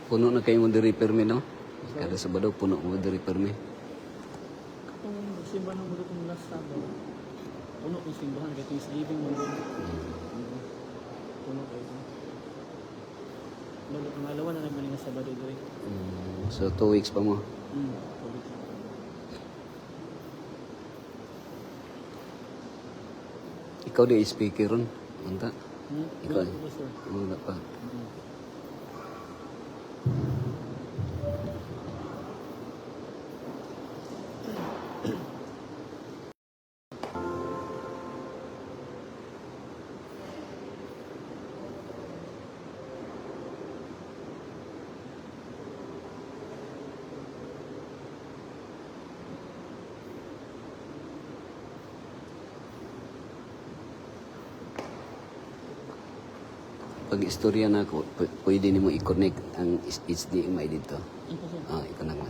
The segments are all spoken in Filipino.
Puno na kayo mo diri permi, no? Kada Sabado, puno mo diri permi. Kung simbahan mo dito mula sa Sabado, puno kong simbahan, kaya ito is giving mo dito. Puno kayo. Lalo, pangalawa na nagmaling na Sabado dito. So, 2 weeks pa mo. Ikaw di speaker ron. Anta? Ikaw. Wala pa. Pag istorya na ako, pwede nimo i-connect ang HDMI dito. Ito naman.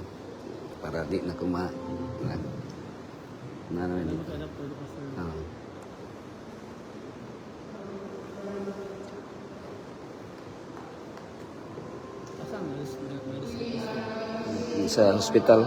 Para di na ko ma... Ano dito? Sa hospital.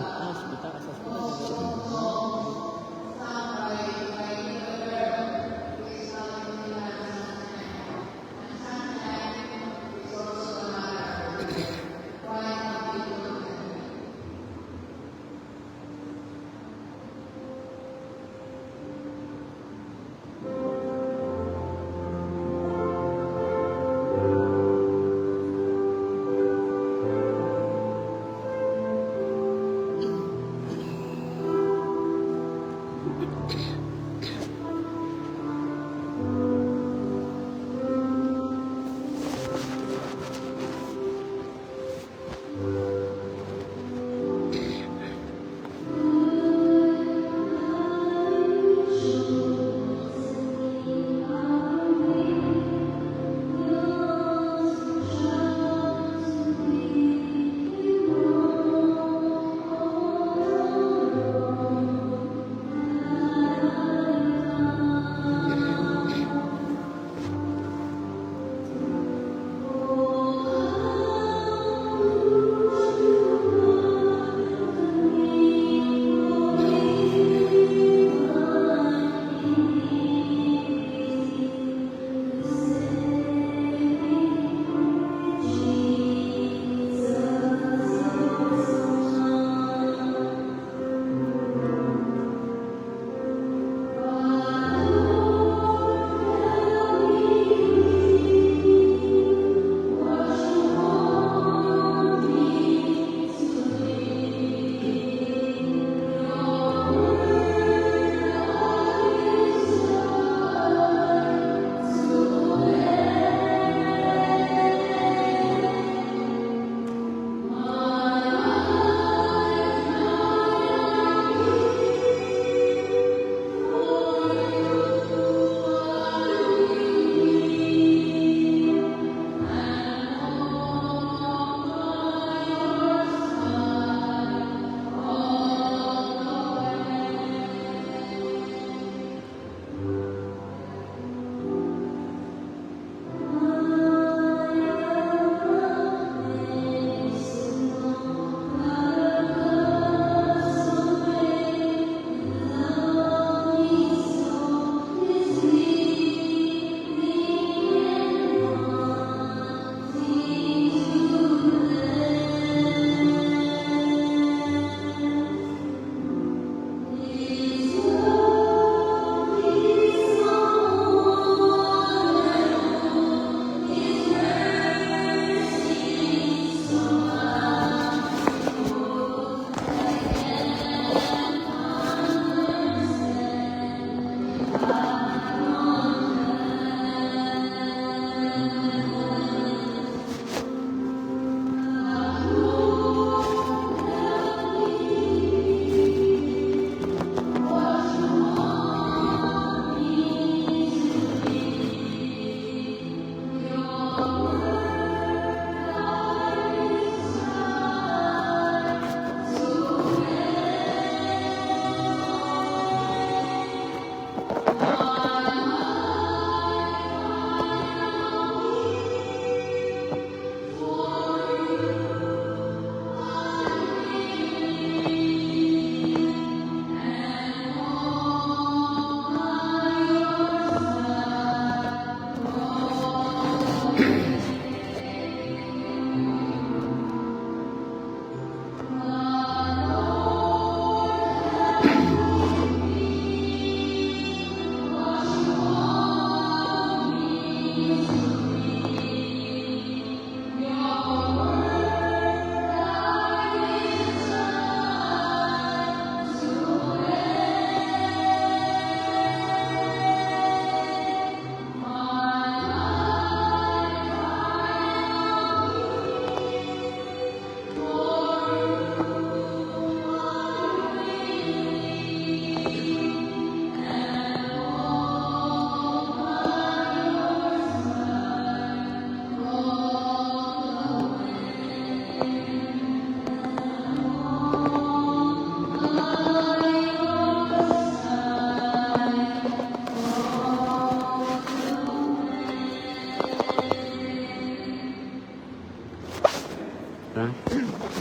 Ha?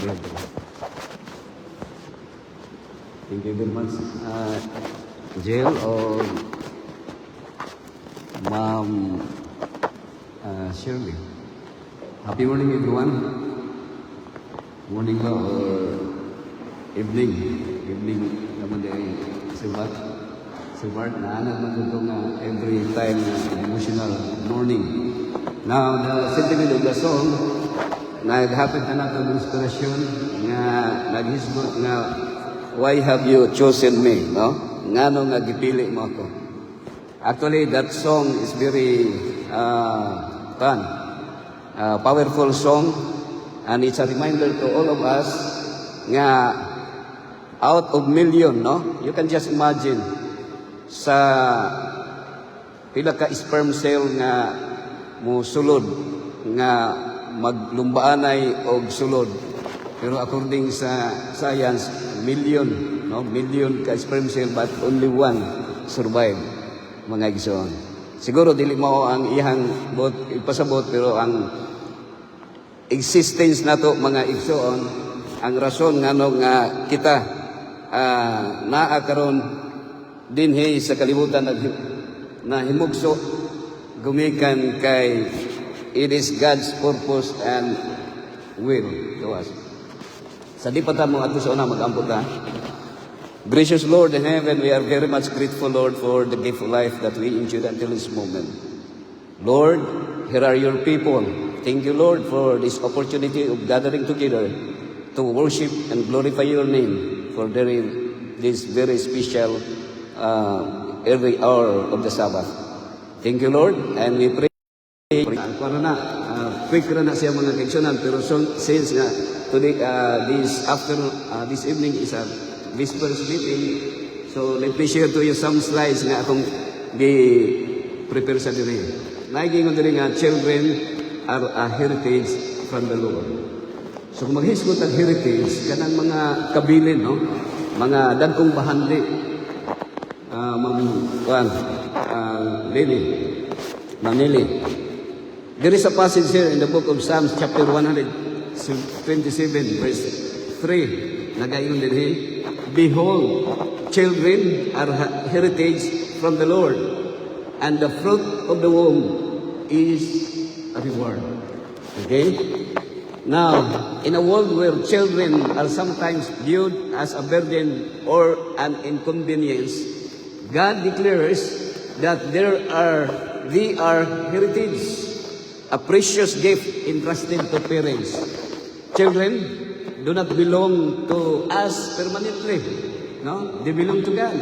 Good. Thank you very much. Jill or Ma'am Shirley. Happy morning, everyone. Morning ba or evening? Evening naman din Sibat. Sibat na naman ito nga every time emotional morning. Now, the sentiment of the song, naghapit na natin ng inspirasyon nga naghisgot nga why have you chosen me, no? Ngano nga gipili mo ako. Actually, that song is very fun, powerful song, and it's a reminder to all of us nga out of million, no? You can just imagine sa pila ka sperm cell nga mo sulod nga maglumbaanay og sulod. Pero according sa science, million, no? Million ka sperm cell but only one survive, mga igsoon. Siguro dili mao ang iyang ipasabot, pero ang existence nato mga igsoon, ang rason ngano nga kita naa karon dinhi sa kalibutan na himugso gumikan kay it is God's purpose and will to us. Sa di pa ta mo ato sa una mag-ambot ta. Gracious Lord in heaven, we are very much grateful, Lord, for the gift of life that we enjoyed until this moment. Lord, here are your people. Thank you, Lord, for this opportunity of gathering together to worship and glorify your name for this very special every hour of the Sabbath. Thank you, Lord, and we pray. Para na, quick na siya mga kaigsunan, pero since today, this evening is a Vespers meeting, so let me share to you some slides nga akong prepare sa diri. Nagingon diri nga children are a heritage from the Lord. So kung maghisgot ang heritage, kanang mga kabilin, no? Mga dagkong bahandi, Manili. There is a passage here in the book of Psalms, chapter 127, verse 3. Nagayon din here. Behold, children are heritage from the Lord, and the fruit of the womb is a reward. Okay? Now, in a world where children are sometimes viewed as a burden or an inconvenience, God declares that they are heritage, a precious gift entrusted to parents. Children do not belong to us permanently, no? They belong to God.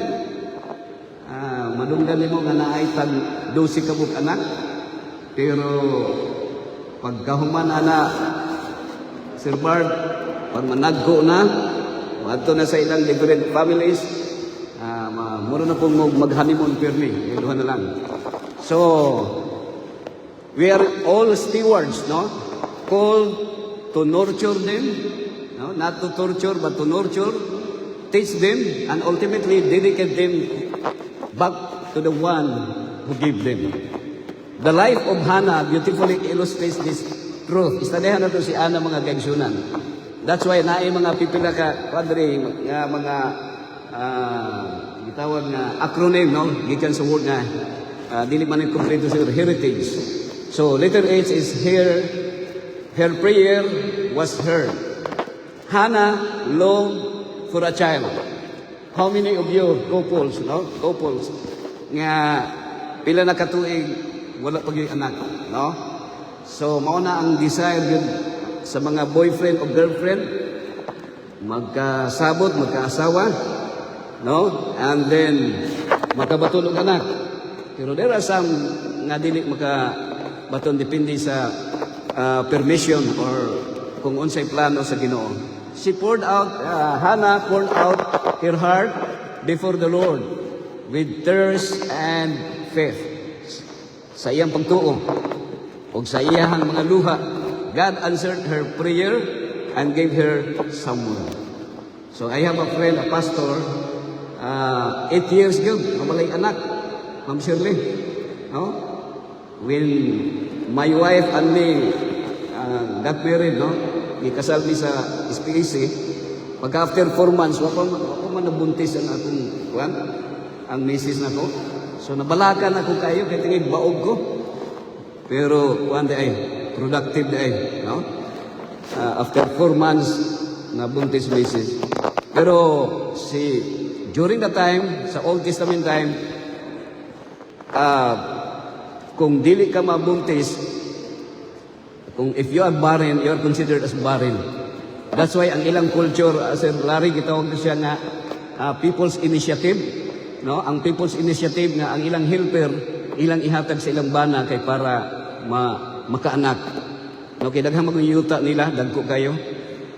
Madunggan mo nga naay tag 12 kabuk anak, pero pagkahuman ana Sir Bard, pag managko na, adto na sa ilang different families, muro na pong mag-honeymoon permi, iluhan na lang. So, we are all stewards, no? Called to nurture them, no? Not to torture, but to nurture, teach them, and ultimately dedicate them back to the one who gave them. The life of Hannah beautifully illustrates this truth. Istadihan na ito si Ana mga kaigsunan. That's why naay mga pipila ka, padre, mga gitawag nga acronym, no? Gikan sa word nga, dili man yung kompleto sa heritage. So, letter H is here. Her prayer was heard. Hannah longed for a child. How many of you couples, no? Couples nga pila na katuig wala pag yung anak, no? So mao na ang desire yun sa mga boyfriend o girlfriend, magkasabot, magkaasawa, no? And then makabatulog anak. Pero there are some nga dili makabaton depende sa permission or kung unsay plano sa Ginoo. She poured out, Hannah poured out her heart before the Lord with thirst and faith. Sa iyang pagtuo o sa iyang mga luha, God answered her prayer and gave her someone. So I have a friend, a pastor, 8 years ago, mabalay anak, Ma'am Shirley. No? When my wife and me got married, no? ikasal mi sa SPAC, pagka after 4 months, wako man nabuntis ang akong kuan, ang misis nako. So nabalakan ako kayo kay tingig baog ko. Pero kuan ay productive ay, no? After 4 months nabuntis misis. Pero during the time sa Old Testament time, kung dili ka mabuntis, kung if you are barren, you are considered as barren. That's why ang ilang culture, Sir Larry, gitawag ko siya nga people's initiative. No? Ang people's initiative nga ang ilang helper, ilang ihatag sa ilang bana kay para makaanak. No, kay daghang maguyuta nila, dagko kayo.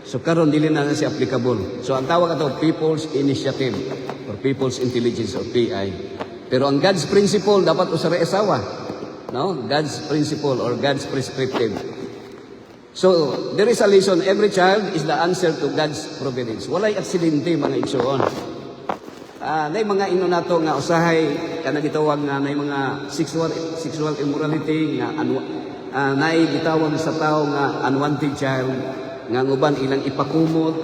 So karon dili na siya applicable. So ang tawag ato people's initiative or people's intelligence or PI. Pero ang God's principle dapat usara asawa. No? God's principle or God's prescriptive. So, there is a lesson. Every child is the answer to God's providence. Walay aksidente, mga igsoon. Nay mga ino nato nga usahay, kana gitawag nga nay mga sexual immorality, nga nay gitawag sa tao nga unwanted child, nga nguban ilang ipakumot,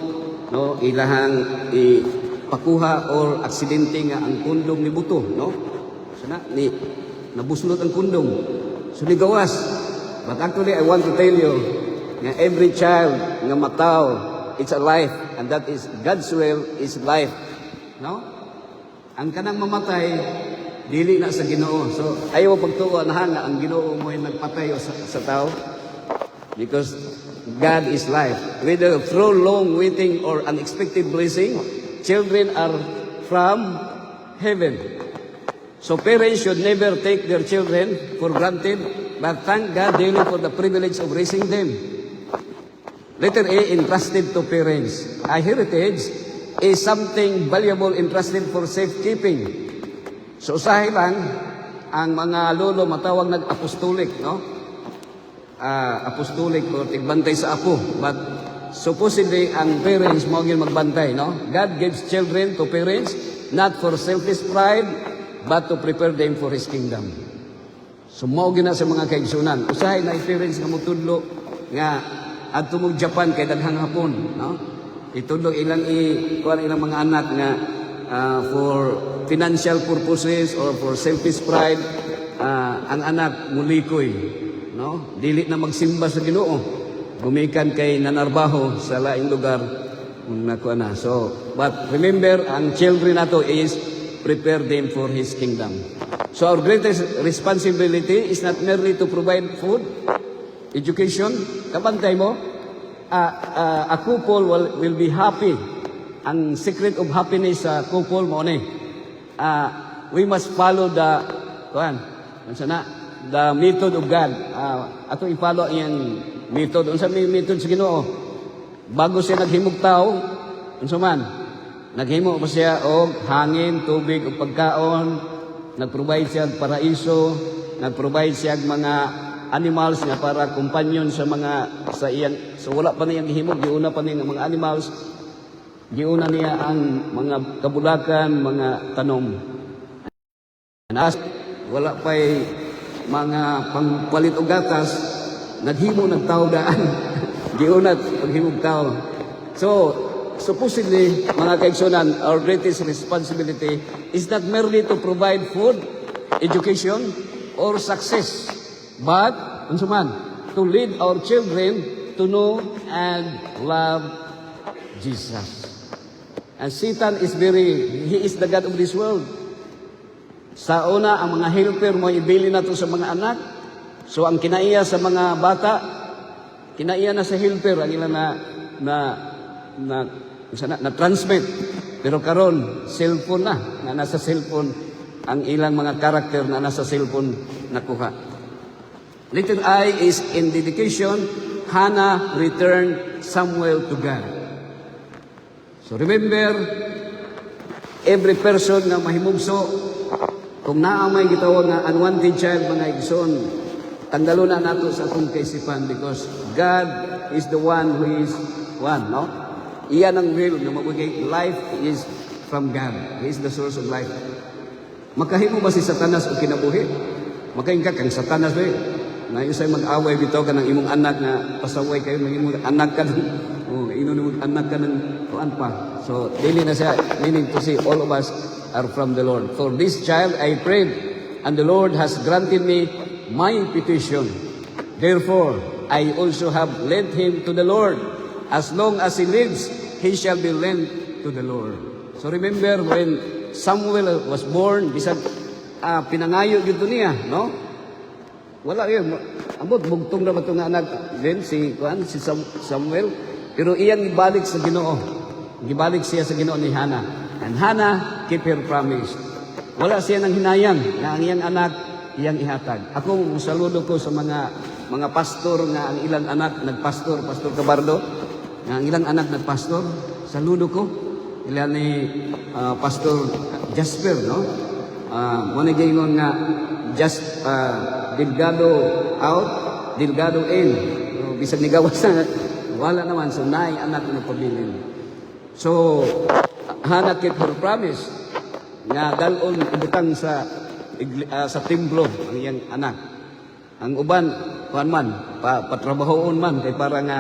no? Ilahang ipakuha or aksidente nga ang kundong ni buto, no? So nabuslot ang kundong. So gawas. But actually, I want to tell you, nga every child nga mataw, it's a life, and that is God's will is life. No? Ang kanang mamatay, dili na sa Ginoo. So ayaw pagtuo na nga ang Ginoo mo ay nagpatay sa tao. Because God is life. Whether through long waiting or unexpected blessing, children are from heaven. So parents should never take their children for granted, but thank God daily for the privilege of raising them. Letter A, entrusted to parents. A heritage is something valuable entrusted for safekeeping. So usahay lang, ang mga lolo matawag nag-apostolic, no? Apostolic or tigbantay sa apo. But supposedly, ang parents mo magbantay, no? God gives children to parents not for selfish pride, but to prepare them for His kingdom. So mao gina sa mga kaigsunan. Usahay na parents nga mutudlo nga adto mo Japan kay daghang hapon, no? Itudlo ilang ilang mga anak nga for financial purposes or for selfish pride, ang anak mulikoy, no? Dili na magsimba sa Ginoo. Gumikan kay nanarbaho sa laing lugar nakuha na. So, but remember, ang children nato is prepare them for His kingdom. So our greatest responsibility is not merely to provide food, education. Kabantay mo, a couple will be happy. Ang secret of happiness sa couple mo ni, we must follow the method of God. Ato i-follow iyang method. Unsa may method sa Ginoo? Bago siya naghimog tao, unsa man, naghimo pa siya og hangin, tubig ug pagkaon, nag-provide siya og paraiso, nag-provide siya og mga animals nga para companion sa iyang, so wala pa niyang gihimog, giuna pa niya mga animals, giuna niya ang mga kabulakan, mga tanom. Wala pa'y mga pangpalit og gatas, naghimo nagtao daan, giuna paghimog tao. So, supposedly, mga kaigsunan, our greatest responsibility is not merely to provide food, education, or success, but, to lead our children to know and love Jesus. And Satan is he is the God of this world. Sa una, ang mga helper mo, ibili na to sa mga anak. So, ang kinaiya sa mga bata, kinaiya na sa helper, ang ilan na transmit. Pero karon cellphone na nasa cellphone, ang ilang mga karakter na nasa cellphone nakuha. Letter I is in dedication. Hannah returned Samuel to God. So remember, every person na mahimugso, kung naamay gitawag nga unwanted child, mga igsoon, tanggalon na nato sa atong kaisipan because God is the one who is one, no? Iyan ang will na mabugay. Life is from God. He is the source of life. Makahimo ba si Satanas o kinabuhi? Makaingka kang Satanas ba? na isay mag-away bitaw ka ng imong anak nga pasaway kayo ng imong anak ka ng imong anak ka ng kuan pa. So dili na siya, meaning to say all of us are from the Lord. For this child I prayed, and the Lord has granted me my petition. Therefore I also have led him to the Lord. As long as he lives, he shall be lent to the Lord. So remember when Samuel was born, bisag pinangayo gyud niya, no? Wala yun. Ambot, bugtong na ba ito nga anak din, si Samuel. Pero iyang gibalik sa Ginoo. Gibalik siya sa Ginoo ni Hannah. And Hannah keep her promise. Wala siya nang hinayang na ang iyang anak, iyang ihatag. Ako, saludo ko sa mga pastor nga ang ilang anak nagpastor, Pastor Cabardo, nga ang ilang anak nagpastor. Saludo ko. Ilan ni Pastor Jasper, no? Muna gingon nga, Delgado out, Delgado in. So, bisag ni gawas na, wala naman. So, naay anak na pabilin. So, Hannah kept her promise nga dalon ibutang sa templo ang iyang anak. Ang uban, kuan man, patrabahoon man, kay para nga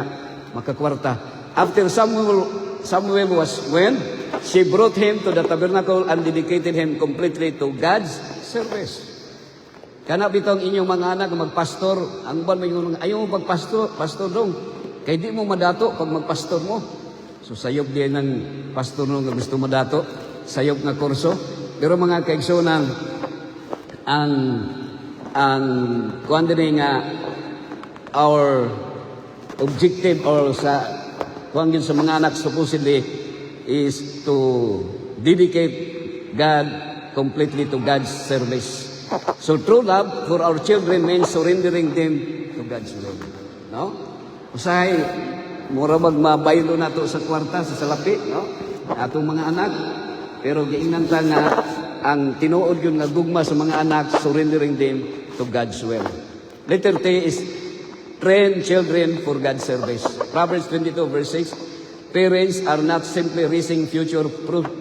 makakwarta. After Samuel was when she brought him to the tabernacle and dedicated him completely to God's service. Kana bitong inyong mga anak magpastor, ang ban mo ayaw mo pastor dong. Kay di mo madato pag magpastor mo. So sayop din ng pastor no nga gusto madato, sayop nga kurso. Pero mga kaigsunan ang kuan din nga our objective or sa kuan gyud sa mga anak supposedly is to dedicate God completely to God's service. So true love for our children means surrendering them to God's will. No? Usahay, mura magmabaylo na to sa kwarta, sa salapi, no? Atong mga anak. Pero giingnan ta nga, ang tinuod yun nga gugma sa mga anak, surrendering them to God's will. Letter T is train children for God's service. Proverbs 22 verse 6, parents are not simply raising future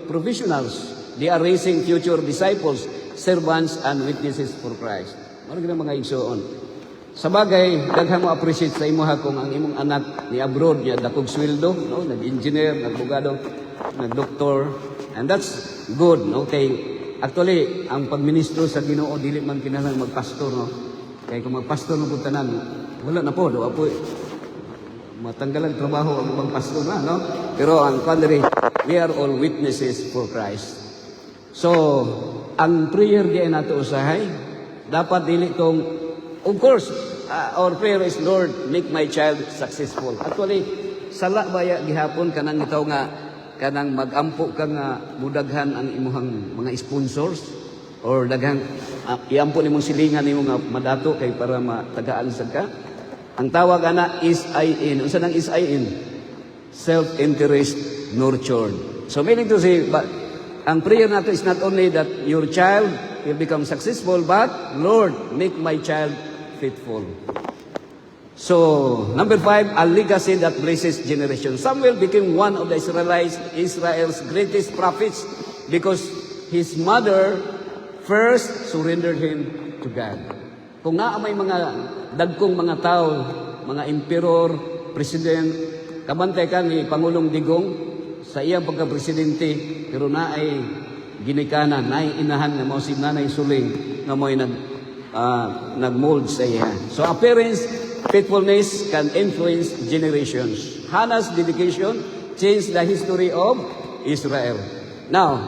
professionals. They are raising future disciples, servants, and witnesses for Christ. Marami na mga igsoon. Sa bagay, daghang mo appreciate sa imo kung ang imong anak ni abroad niya, dakog sweldo, no? Nag-engineer, nag-bugado, nag-doktor, and that's good, no? Kay, actually, ang pagministro sa Ginoo, dili man kinahanglan magpastor, no? Kay kung magpastor no puntanan, wala na po, do apoy matanggalan trabaho ang ibang pastor na, no? Pero ang country, we are all witnesses for Christ. So, ang prayer di nato usahay, dapat dili tong, of course, our prayer is, Lord, make my child successful. Actually, sala baya gihapon kanang itaw nga, kanang magampo ka nga mudaghan ang imuhang mga sponsors, or daghang iampo nimong silingan nimo nga madato kay para matagaan sad ka. Ang tawag ana is IN. Unsa nang is IN? Self-interest nurtured. So meaning to say, but ang prayer nato is not only that your child will become successful, but Lord, make my child faithful. So, number 5, a legacy that blesses generations. Samuel became one of the Israel's greatest prophets because his mother first surrendered him to God. Kung naa may mga dagkong mga tao, mga emperor, president, kabantay ka ni Pangulong Digong, sa iyang pagka-presidente, pero na ay ginikanan, na ay inahan na mo si Nanay Suling na mo'y nag-mold sa iya. So appearance, faithfulness can influence generations. Hannah's dedication changed the history of Israel. Now,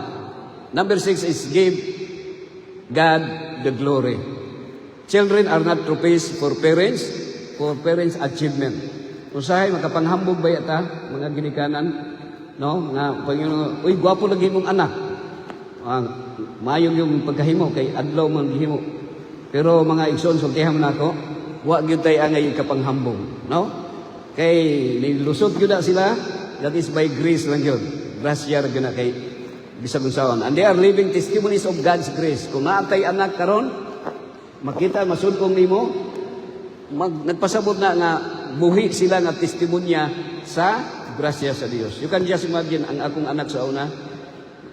number 6 is give God the glory. Children are not trophies for parents achievement. Usahay, makapanghambog ba yata, mga ginikanan, no? Nga, Panginoon, uy, gwapo lagi mong anak. Mayong yung pagkahimo, kay adlaw mong himo. Pero mga igsoon, sultihan na ako, wag yun tayo angay kapanghambong, no? Kay, nilusot yun na sila, that is by grace lang yun. Grasya yun na kay bisag unsaon. And they are living testimonies of God's grace. Kung naatay anak karon, makita, masulkong nimo, nagpasabot na nga, buhi sila nga testimonya sa grasya sa Dios. You can just imagine ang akong anak sa una,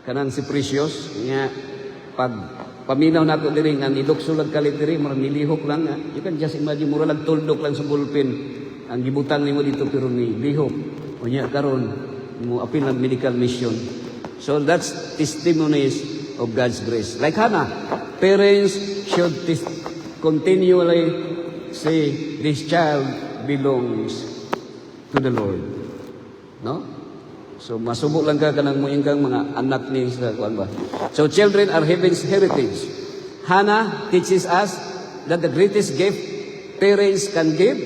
kanang si Precious, nga pag paminaw na ako diri nga nilukso lang kalit diri, marang nilihok lang nga. You can just imagine, mura lang tuldok lang sa ballpen. Ang gibutang nimo dito pero ni lihok. Unya karon mo apil ng medical mission. So that's testimonies of God's grace. Like Hannah, parents should continually say, this child belongs to the Lord. No? So masubok lang ka kanang moingkang mga anak ni sa kuan ba. So children are heaven's heritage. Hannah teaches us that the greatest gift parents can give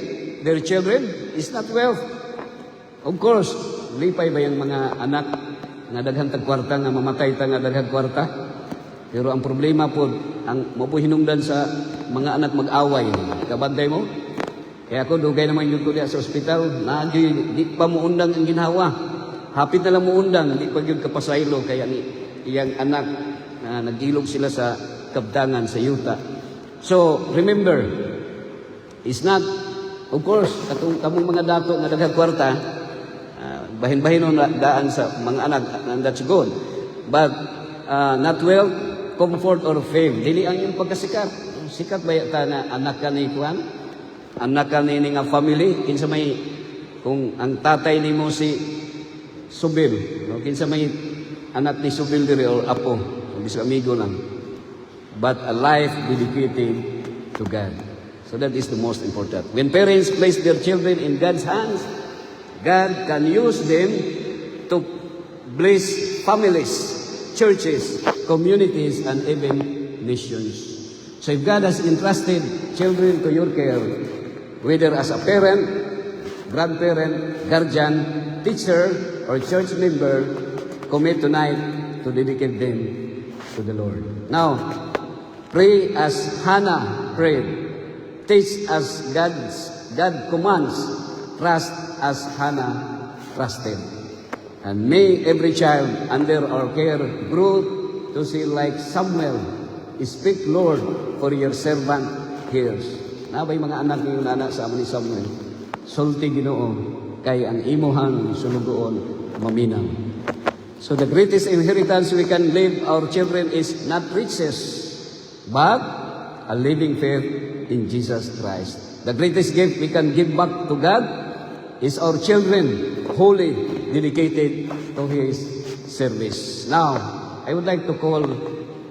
their children is not wealth. Of course, lipay ba yung mga anak nga daghang tagkwarta nga mamatay ta nga daghang kwarta? Pero ang problema po, ang mapuhinungdan sa mga anak mag-away, kabantay mo? Kaya ako, dugay naman yung kuliya sa ospital, di pa mo undang ang ginhawa. Hapit na lang mo undang, di pa yun kapasaylo, kaya ni iyang anak na nag-ilog sila sa kabtangan, sa yuta. So, remember, it's not, of course, kamong mga dato nga daghang kwarta, bahin-bahin na daan sa mga anak, and that's good. But, not wealth, comfort, or fame. Dili ang yung pagkasikat. Sikat ba yata na anak ka ni Kuan? Anak ka ni nga family? Kinsa may, kung ang tatay ni mo si Subil, no? Kinsa may anak ni Subil diri or apo, bis amigo lang. But a life dedicated to God. So that is the most important. When parents place their children in God's hands, God can use them to bless families, churches, communities, and even nations. So if God has entrusted children to your care, whether as a parent, grandparent, guardian, teacher, or church member, commit tonight to dedicate them to the Lord. Now, pray as Hannah prayed. Teach as God commands. Trust as Hannah trusted. And may every child under our care grow to see like Samuel. Speak, Lord, for your servant hears. Nabay mga anak ni anak sa amin ni Samuel. Sulti Ginoo kay ang imuhang sulugoon maminaw. So the greatest inheritance we can leave our children is not riches, but a living faith in Jesus Christ. The greatest gift we can give back to God is our children, wholly dedicated to His service. Now, I would like to call